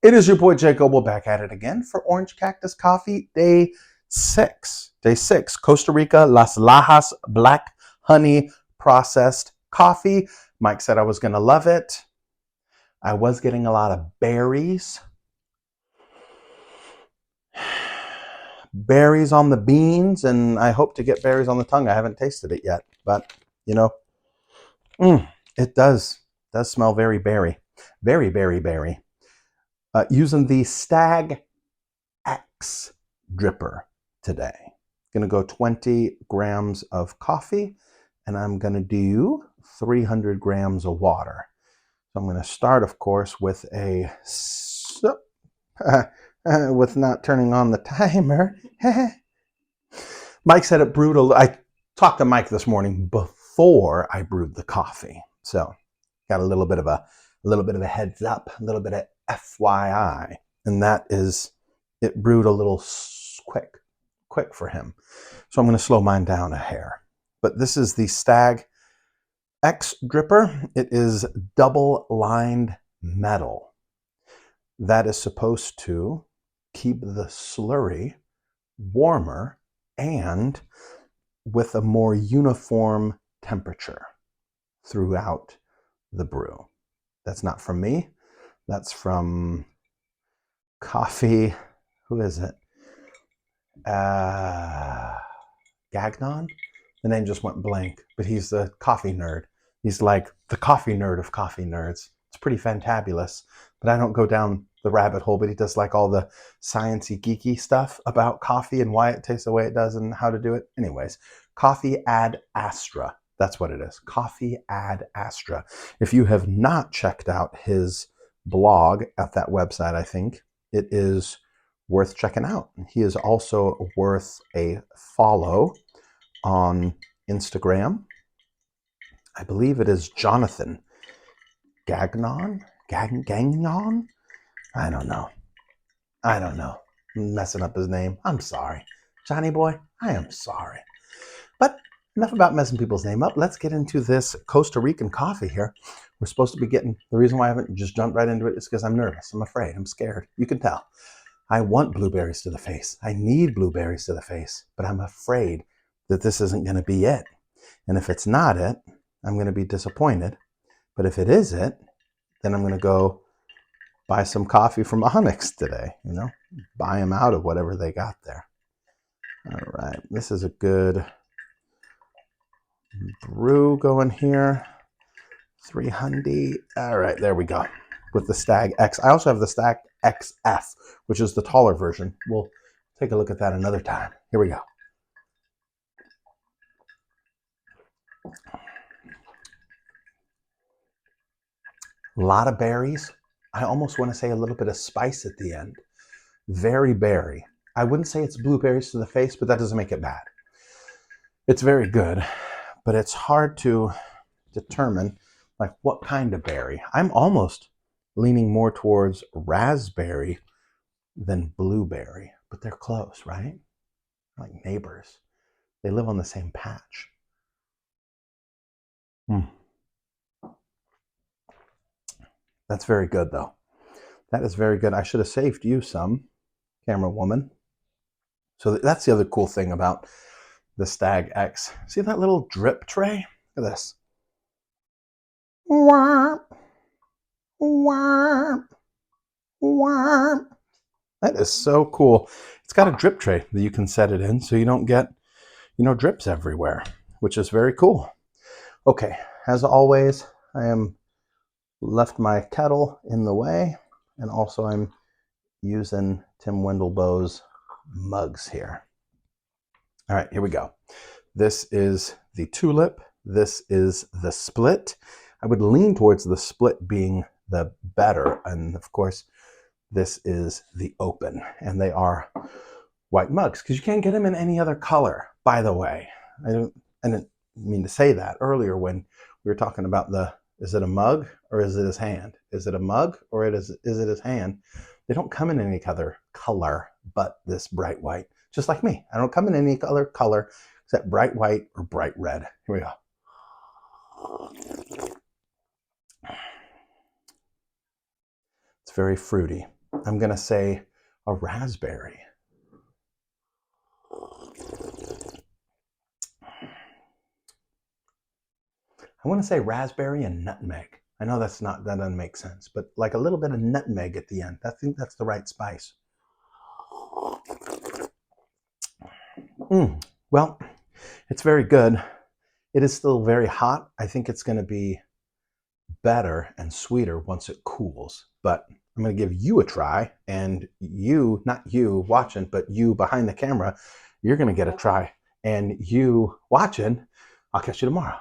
It is your boy Jacob. We're back at it again for Orange Cactus Coffee Day 6. Day 6, Costa Rica, Las Lajas Black Honey Processed Coffee. Mike said I was going to love it. I was getting a lot of berries. Berries on the beans, and I hope to get berries on the tongue. I haven't tasted it yet, but you know, it does smell very berry. Very berry. Using the Stag X dripper today. Going to go 20 grams of coffee, and I'm going to do 300 grams of water. So I'm going to start, of course, with a with not turning on the timer. Mike said it brewed I talked to Mike this morning before I brewed the coffee, so got a little bit of a heads up, a little bit of FYI, and that is it brewed a little quick for him. So I'm going to slow mine down a hair. But this is the Stag X dripper. It is double lined metal. That is supposed to keep the slurry warmer and with a more uniform temperature throughout the brew. That's not from me. That's from Coffee. Who is it? Gagnon? The name just went blank, but he's the coffee nerd. He's like the coffee nerd of coffee nerds. It's pretty fantabulous, but I don't go down the rabbit hole, but he does like all the sciencey, geeky stuff about coffee and why it tastes the way it does and how to do it. Anyways, Coffee Ad Astra. That's what it is. Coffee Ad Astra. If you have not checked out his blog at that website, I think it is worth checking out. He is also worth a follow on Instagram. I believe it is Jonathan Gagnon? Gagnon? I don't know. I'm messing up his name. I'm sorry. Johnny boy, I am sorry. But enough about messing people's name up. Let's get into this Costa Rican coffee here. We're supposed to be getting, the reason why I haven't just jumped right into it is because I'm nervous. I'm afraid. I'm scared. You can tell. I want blueberries to the face. I need blueberries to the face, but I'm afraid that this isn't going to be it. And if it's not it, I'm going to be disappointed. But if it is it, then I'm going to go buy some coffee from Onyx today, buy them out of whatever they got there. All right, this is a good brew going here. 300. All right, there we go. With the Stag X. I also have the Stag XF, which is the taller version. We'll take a look at that another time. Here we go. A lot of berries. I almost want to say a little bit of spice at the end. Very berry. I wouldn't say it's blueberries to the face, but that doesn't make it bad. It's very good, but it's hard to determine like what kind of berry. I'm almost leaning more towards raspberry than blueberry, but they're close, right? Like neighbors. They live on the same patch. That's very good, though. That is very good. I should have saved you some, camera woman. So that's the other cool thing about the Stag X. See that little drip tray? Look at this. Womp, womp, womp. That is so cool. It's got a drip tray that you can set it in so you don't get, drips everywhere, which is very cool. Okay, as always, I am left my kettle in the way, and also I'm using Tim Wendelbo's mugs here. All right, here we go. This is the tulip. This is the split. I would lean towards the split being the better, and of course, this is the open, and they are white mugs because you can't get them in any other color. By the way, I didn't mean to say that earlier when we were talking about is it a mug or is it his hand? Is it a mug or is it his hand? They don't come in any other color but this bright white. Just like me. I don't come in any other color except bright white or bright red. Here we go. It's very fruity. I'm going to say a raspberry. I want to say raspberry and nutmeg. I know that doesn't make sense, but like a little bit of nutmeg at the end. I think that's the right spice. Well, it's very good. It is still very hot. I think it's going to be better and sweeter once it cools, but I'm going to give you a try, and you, not you watching, but you behind the camera, you're going to get a try. And you watching, I'll catch you tomorrow.